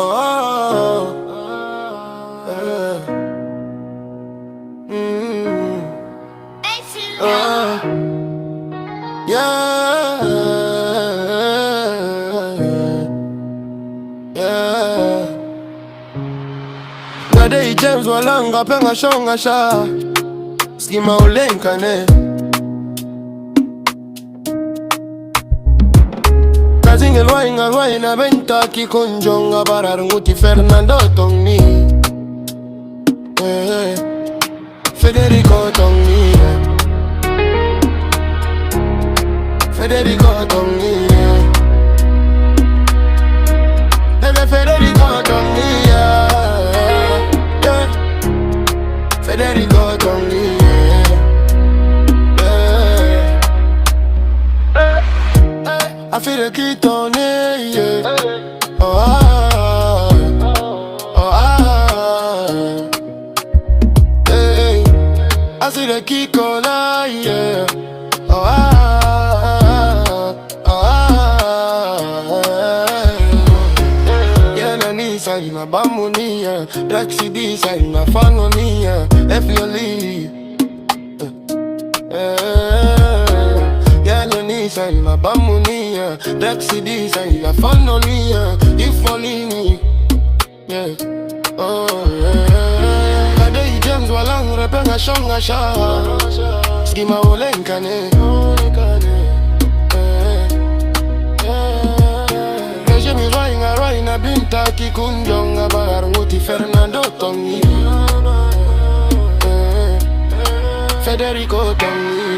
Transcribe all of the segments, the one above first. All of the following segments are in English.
Oh, yeah. Mm. Yeah, yeah. Ngadei James walanga penga shonga sha skima ulenkane Kazinge lwainga na benta kikunjonga bararunguti Fernando Tongni Federico Tongni Federico Tongni Federico Tongni Federico Tongni I feel the key on it, yeah. Oh, hey, I see the key on it, yeah. Oh, yeah, na nisa ina bamunia, black CD sa ina fanonia, definitely. Say my bamunia, black CD say I found on me, if only me, yeah. Oh yeah. Ngadei James walanga penga shonga sha skima ulenkane Neje mi raina binta kikunjonga bararunguti Fernando Tongni Federico Tongni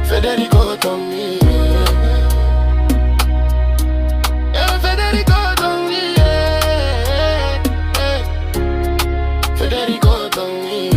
Federico Tongni, Federico Tongni, Federico Tongni.